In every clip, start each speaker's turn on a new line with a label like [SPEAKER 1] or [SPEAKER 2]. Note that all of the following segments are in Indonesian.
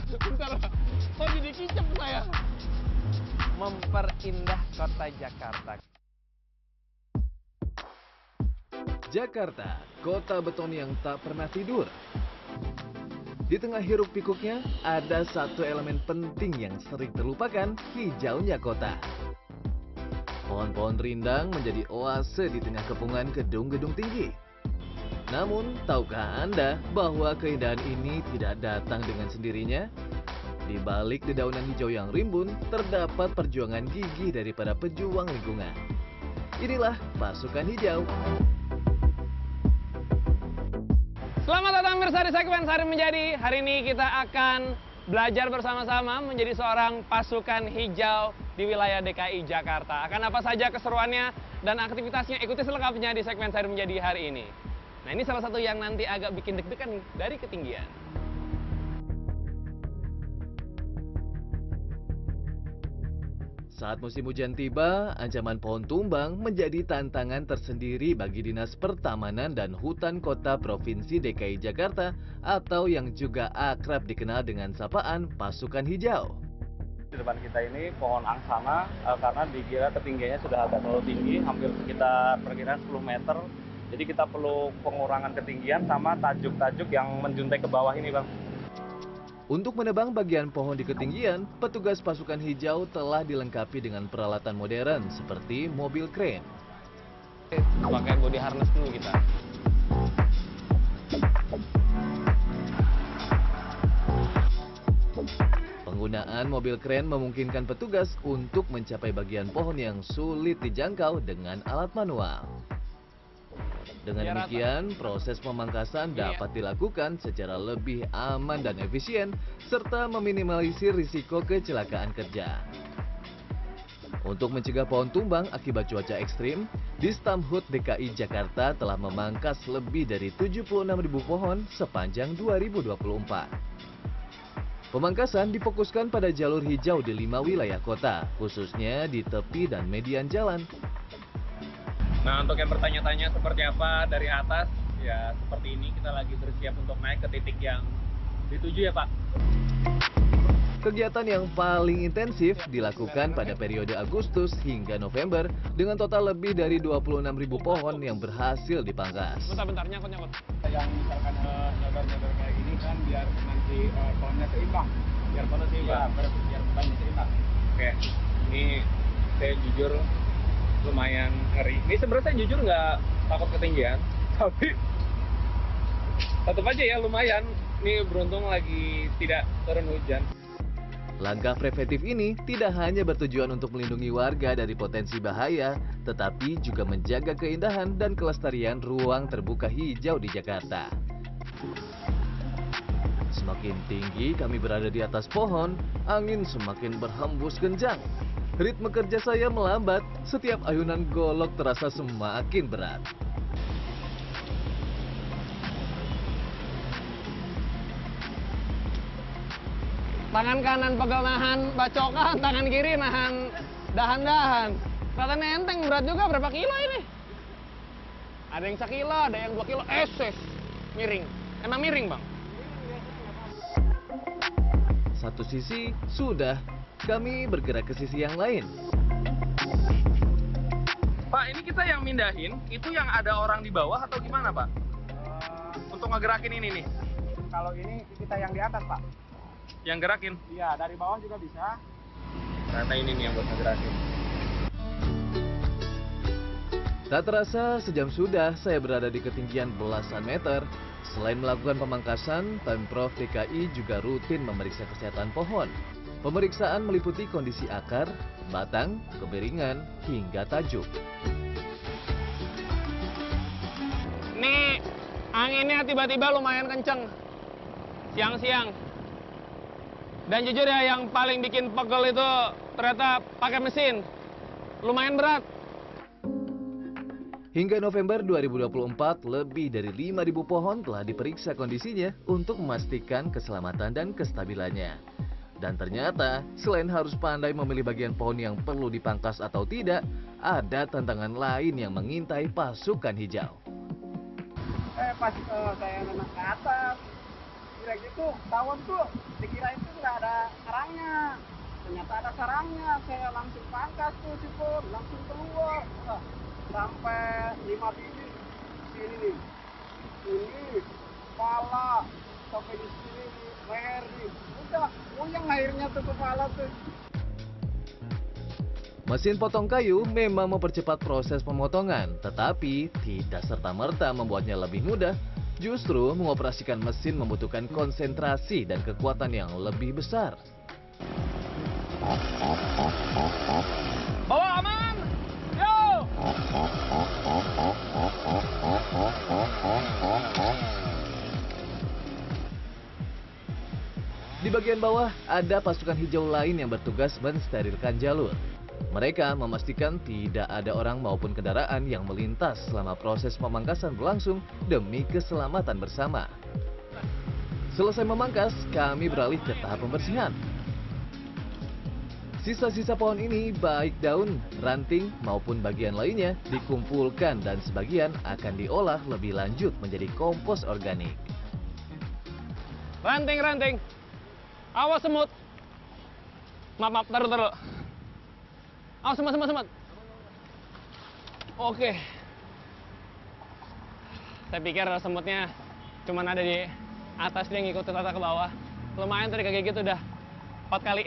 [SPEAKER 1] Bentar, kok jadi kicep saya? Memperindah kota Jakarta.
[SPEAKER 2] Jakarta, kota beton yang tak pernah tidur. Di tengah hiruk pikuknya, ada satu elemen penting yang sering terlupakan, hijaunya kota. Pohon-pohon rindang menjadi oase di tengah kepungan gedung-gedung tinggi. Namun, tahukah Anda bahwa keindahan ini tidak datang dengan sendirinya? Di balik dedaunan hijau yang rimbun, terdapat perjuangan gigih dari para pejuang lingkungan. Inilah Pasukan Hijau.
[SPEAKER 1] Selamat datang pemirsa di segmen Sehari Menjadi. Hari ini kita akan belajar bersama-sama menjadi seorang pasukan hijau di wilayah DKI Jakarta. Akan apa saja keseruannya dan aktivitasnya, ikuti selengkapnya di segmen Sehari Menjadi hari ini. Nah, ini salah satu yang nanti agak bikin deg-degan nih, dari ketinggian.
[SPEAKER 2] Saat musim hujan tiba, ancaman pohon tumbang menjadi tantangan tersendiri bagi Dinas Pertamanan dan Hutan Kota Provinsi DKI Jakarta atau yang juga akrab dikenal dengan sapaan Pasukan Hijau.
[SPEAKER 3] Di depan kita ini pohon angsana karena dikira ketinggiannya sudah agak terlalu tinggi, hampir kita perkiraan 10 meter. Jadi kita perlu pengurangan ketinggian sama tajuk-tajuk yang menjuntai ke bawah ini, Bang.
[SPEAKER 2] Untuk menebang bagian pohon di ketinggian, petugas Pasukan Hijau telah dilengkapi dengan peralatan modern seperti mobil kren.
[SPEAKER 1] Pakai body harness dulu kita.
[SPEAKER 2] Penggunaan mobil kren memungkinkan petugas untuk mencapai bagian pohon yang sulit dijangkau dengan alat manual. Dengan demikian, proses pemangkasan dapat dilakukan secara lebih aman dan efisien, serta meminimalisir risiko kecelakaan kerja. Untuk mencegah pohon tumbang akibat cuaca ekstrim, Distamhut DKI Jakarta telah memangkas lebih dari 76.000 pohon sepanjang 2024. Pemangkasan difokuskan pada jalur hijau di 5 wilayah kota, khususnya di tepi dan median jalan.
[SPEAKER 1] Nah, untuk yang bertanya-tanya seperti apa dari atas, ya seperti ini kita lagi bersiap untuk naik ke titik yang dituju ya Pak.
[SPEAKER 2] Kegiatan yang paling intensif dilakukan pada periode Agustus hingga November dengan total lebih dari 26.000 pohon yang berhasil dipangkas.
[SPEAKER 1] Bentar, nyangkut.
[SPEAKER 3] Yang misalkan nyodor-nyodor kayak gini kan biar nanti pohonnya seimbang. Biar pohonnya seimbang, biar pohonnya seimbang.
[SPEAKER 1] Oke, ini saya jujur lumayan ngeri. Ini sebenarnya saya jujur nggak takut ketinggian, tapi tetap aja ya lumayan. Ini beruntung lagi tidak turun hujan.
[SPEAKER 2] Langkah preventif ini tidak hanya bertujuan untuk melindungi warga dari potensi bahaya, tetapi juga menjaga keindahan dan kelestarian ruang terbuka hijau di Jakarta. Semakin tinggi kami berada di atas pohon, angin semakin berhembus kencang. Ritme kerja saya melambat, setiap ayunan golok terasa semakin berat.
[SPEAKER 1] Tangan kanan pegal nahan bacokan, tangan kiri nahan dahan-dahan. Katanya enteng, berat juga, berapa kilo ini? Ada yang 1 kilo, ada yang 2 kilo. Miring. Emang miring, Bang?
[SPEAKER 2] Satu sisi sudah, kami bergerak ke sisi yang lain.
[SPEAKER 1] Pak, ini kita yang mindahin, itu yang ada orang di bawah atau gimana, Pak? Untuk ngegerakin ini nih?
[SPEAKER 3] Kalau ini kita yang di atas, Pak.
[SPEAKER 1] Yang gerakin?
[SPEAKER 3] Iya, dari bawah juga bisa.
[SPEAKER 1] Ternyata ini nih yang buat ngegerakin.
[SPEAKER 2] Tak terasa sejam sudah saya berada di ketinggian belasan meter. Selain melakukan pemangkasan, Pemprov DKI juga rutin memeriksa kesehatan pohon. Pemeriksaan meliputi kondisi akar, batang, kemiringan, hingga tajuk.
[SPEAKER 1] Ini anginnya tiba-tiba lumayan kenceng siang-siang. Dan jujur ya, yang paling bikin pegel itu ternyata pakai mesin. Lumayan berat.
[SPEAKER 2] Hingga November 2024, lebih dari 5.000 pohon telah diperiksa kondisinya untuk memastikan keselamatan dan kestabilannya. Dan ternyata, selain harus pandai memilih bagian pohon yang perlu dipangkas atau tidak, ada tantangan lain yang mengintai Pasukan Hijau.
[SPEAKER 4] Pas saya nengok ke atas, kira gitu, tawon tuh dikira itu nggak ada sarangnya. Ternyata ada sarangnya, saya langsung pangkas tuh si Pur, langsung keluar. Wah, sampai 5 biji sini nih. Ini kepala sampai di sini leher nih. Udah, yang akhirnya tuh kepala tuh.
[SPEAKER 2] Mesin potong kayu memang mempercepat proses pemotongan, tetapi tidak serta-merta membuatnya lebih mudah. Justru mengoperasikan mesin membutuhkan konsentrasi dan kekuatan yang lebih besar.
[SPEAKER 1] Bawa aman! Yo!
[SPEAKER 2] Di bagian bawah ada pasukan hijau lain yang bertugas mensterilkan jalur. Mereka memastikan tidak ada orang maupun kendaraan yang melintas selama proses pemangkasan berlangsung demi keselamatan bersama. Selesai memangkas, kami beralih ke tahap pembersihan. Sisa-sisa pohon ini, baik daun, ranting, maupun bagian lainnya, dikumpulkan dan sebagian akan diolah lebih lanjut menjadi kompos organik.
[SPEAKER 1] Ranting. Awas semut. Maaf, taruh. Awas semut. Oke. Saya pikir semutnya cuma ada di atas, dia ngikutin tata ke bawah. Lumayan tadi kayak gitu udah 4 kali.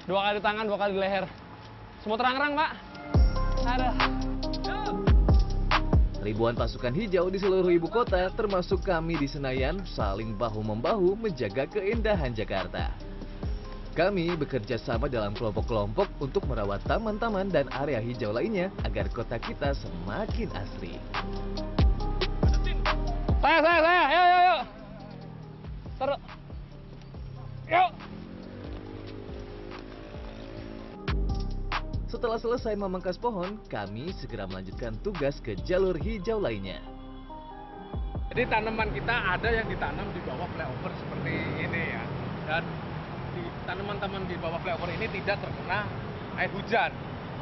[SPEAKER 1] 2 kali di tangan, 2 kali di leher. Semut rang-rang, Pak. Aduh.
[SPEAKER 2] Ribuan pasukan hijau di seluruh ibu kota, termasuk kami di Senayan, saling bahu-membahu menjaga keindahan Jakarta. Kami bekerja sama dalam kelompok-kelompok untuk merawat taman-taman dan area hijau lainnya agar kota kita semakin asri.
[SPEAKER 1] Saya. Yuk. Taruh. Yuk.
[SPEAKER 2] Setelah selesai memangkas pohon, kami segera melanjutkan tugas ke jalur hijau lainnya.
[SPEAKER 5] Jadi tanaman kita ada yang ditanam di bawah flyover seperti ini ya. Dan tanaman-tanaman di bawah flyover ini tidak terkena air hujan.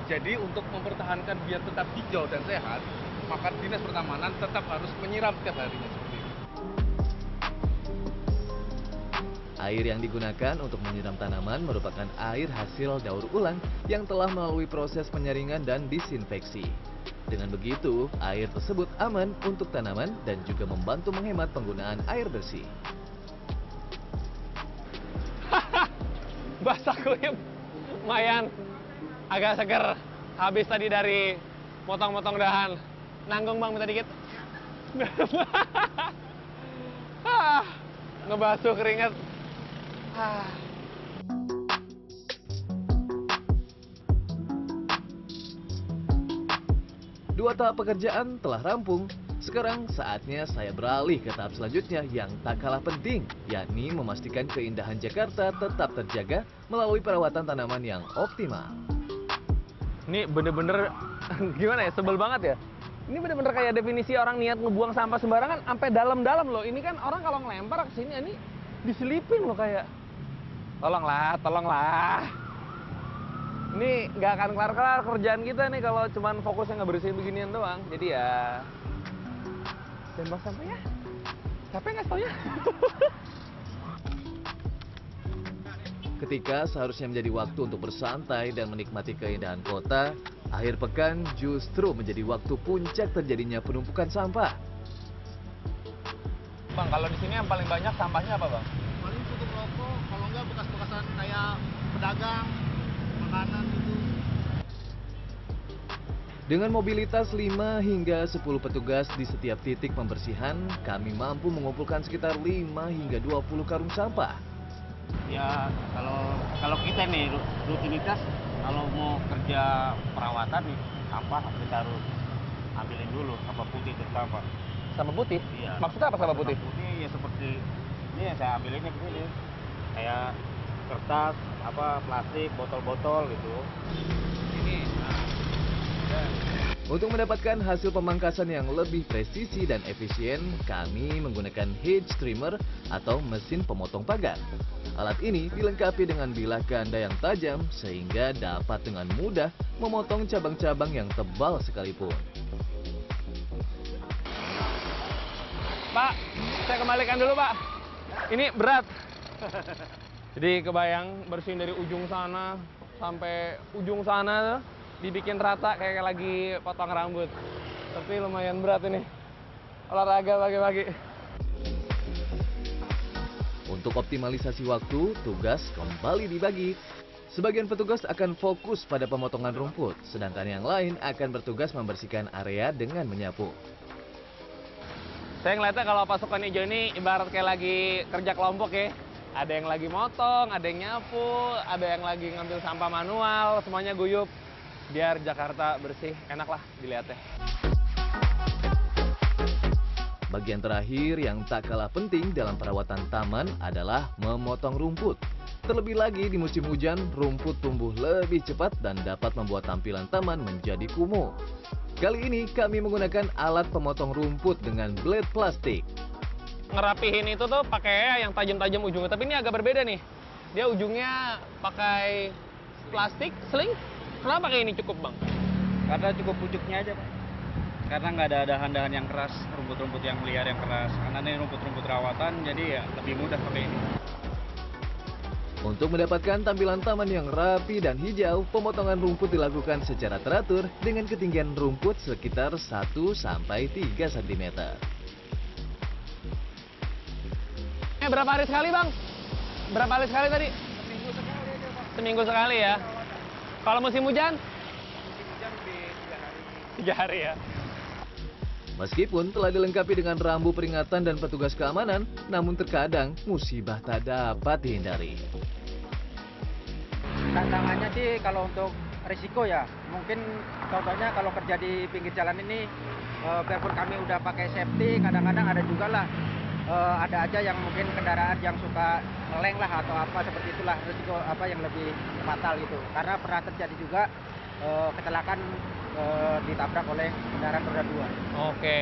[SPEAKER 5] Jadi untuk mempertahankan biar tetap hijau dan sehat, maka Dinas Pertamanan tetap harus menyiram setiap harinya seperti ini.
[SPEAKER 2] Air yang digunakan untuk menyiram tanaman merupakan air hasil daur ulang yang telah melalui proses penyaringan dan disinfeksi. Dengan begitu, air tersebut aman untuk tanaman dan juga membantu menghemat penggunaan air bersih.
[SPEAKER 1] Basah kuyup. Lumayan. Agak seger. Habis tadi dari potong-potong dahan. Nanggung Bang, minta dikit. Ngebasuh keringat.
[SPEAKER 2] Dua tahap pekerjaan telah rampung. Sekarang saatnya saya beralih ke tahap selanjutnya yang tak kalah penting, yakni memastikan keindahan Jakarta tetap terjaga melalui perawatan tanaman yang optimal.
[SPEAKER 1] Ini bener-bener gimana ya, sebel banget ya. Ini bener-bener kayak definisi orang niat ngebuang sampah sembarangan sampai dalam-dalam loh. Ini kan orang kalau ngelempar ke sini ini diselipin loh kayak. Tolonglah. Ini nggak akan kelar-kelar kerjaan kita nih kalau cuman fokusnya ngebersihin beginian doang. Jadi ya jangan buang sampah ya. Capek nggak setaunya?
[SPEAKER 2] Ketika seharusnya menjadi waktu untuk bersantai dan menikmati keindahan kota, akhir pekan justru menjadi waktu puncak terjadinya penumpukan sampah.
[SPEAKER 1] Bang, kalau di sini yang paling banyak sampahnya apa, Bang?
[SPEAKER 4] Paling tutup rokok, kalau nggak bekas-bekasan kayak pedagang, makanan gitu.
[SPEAKER 2] Dengan mobilitas 5 hingga 10 petugas di setiap titik pembersihan, kami mampu mengumpulkan sekitar 5 hingga 20 karung sampah.
[SPEAKER 3] Ya kalau kita nih rutinitas kalau mau kerja perawatan nih sampah kita harus ambilin dulu sampah putih terutama.
[SPEAKER 1] Sampah putih?
[SPEAKER 3] Iya.
[SPEAKER 1] Maksudnya apa sampah putih?
[SPEAKER 3] Sampah putih ya seperti ini yang saya ambilinnya begini. Kayak kertas, plastik, botol-botol gitu. Ini
[SPEAKER 2] Untuk mendapatkan hasil pemangkasan yang lebih presisi dan efisien, kami menggunakan hedge trimmer atau mesin pemotong pagar. Alat ini dilengkapi dengan bilah ganda yang tajam sehingga dapat dengan mudah memotong cabang-cabang yang tebal sekalipun.
[SPEAKER 1] Pak, saya kembalikan dulu, Pak. Ini berat. Jadi kebayang bersihin dari ujung sana sampai ujung sana, dibikin rata kayak lagi potong rambut. Tapi lumayan berat ini. Olahraga pagi-pagi.
[SPEAKER 2] Untuk optimalisasi waktu, tugas kembali dibagi. Sebagian petugas akan fokus pada pemotongan rumput, sedangkan yang lain akan bertugas membersihkan area dengan menyapu.
[SPEAKER 1] Saya ngeliatnya kalau pasukan hijau ini ibarat kayak lagi kerja kelompok ya. Ada yang lagi motong, ada yang nyapu, ada yang lagi ngambil sampah manual, semuanya guyup. Biar Jakarta bersih, enak lah dilihatnya.
[SPEAKER 2] Bagian terakhir yang tak kalah penting dalam perawatan taman adalah memotong rumput. Terlebih lagi di musim hujan, rumput tumbuh lebih cepat dan dapat membuat tampilan taman menjadi kumuh. Kali ini kami menggunakan alat pemotong rumput dengan blade plastik.
[SPEAKER 1] Ngerapihin itu tuh pakai yang tajam-tajam ujungnya, tapi ini agak berbeda nih. Dia ujungnya pakai plastik, sling. Kenapa pakai ini cukup, Bang?
[SPEAKER 4] Karena cukup pucuknya aja, Pak. Karena nggak ada dahan-dahan yang keras, rumput-rumput yang liar yang keras. Karena ini rumput-rumput rawatan, jadi ya lebih mudah pakai ini.
[SPEAKER 2] Untuk mendapatkan tampilan taman yang rapi dan hijau, pemotongan rumput dilakukan secara teratur dengan ketinggian rumput sekitar 1-3 cm.
[SPEAKER 1] Berapa hari sekali, Bang? Berapa hari sekali tadi?
[SPEAKER 4] Seminggu sekali aja, Pak.
[SPEAKER 1] Seminggu sekali ya. Kalau musim hujan?
[SPEAKER 4] Musim hujan di 3 hari.
[SPEAKER 1] 3 hari ya.
[SPEAKER 2] Meskipun telah dilengkapi dengan rambu peringatan dan petugas keamanan, namun terkadang musibah tak dapat dihindari.
[SPEAKER 4] Tantangannya sih kalau untuk risiko ya, mungkin contohnya kalau kerja di pinggir jalan ini, biarpun kami udah pakai safety, kadang-kadang ada juga lah, ada aja yang mungkin kendaraan yang suka ngeleng lah atau apa seperti itulah, risiko apa yang lebih fatal gitu. Karena pernah terjadi juga kecelakaan ditabrak oleh kendaraan roda 2.
[SPEAKER 1] Oke.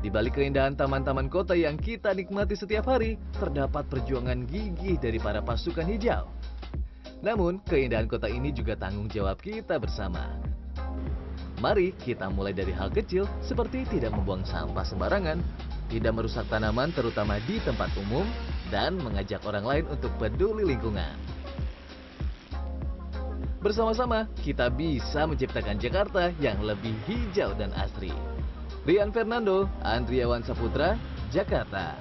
[SPEAKER 2] Di balik keindahan taman-taman kota yang kita nikmati setiap hari, terdapat perjuangan gigih dari para pasukan hijau. Namun, keindahan kota ini juga tanggung jawab kita bersama. Mari kita mulai dari hal kecil seperti tidak membuang sampah sembarangan, tidak merusak tanaman terutama di tempat umum, dan mengajak orang lain untuk peduli lingkungan. Bersama-sama, kita bisa menciptakan Jakarta yang lebih hijau dan asri. Rian Fernando, Andriawan Saputra, Jakarta.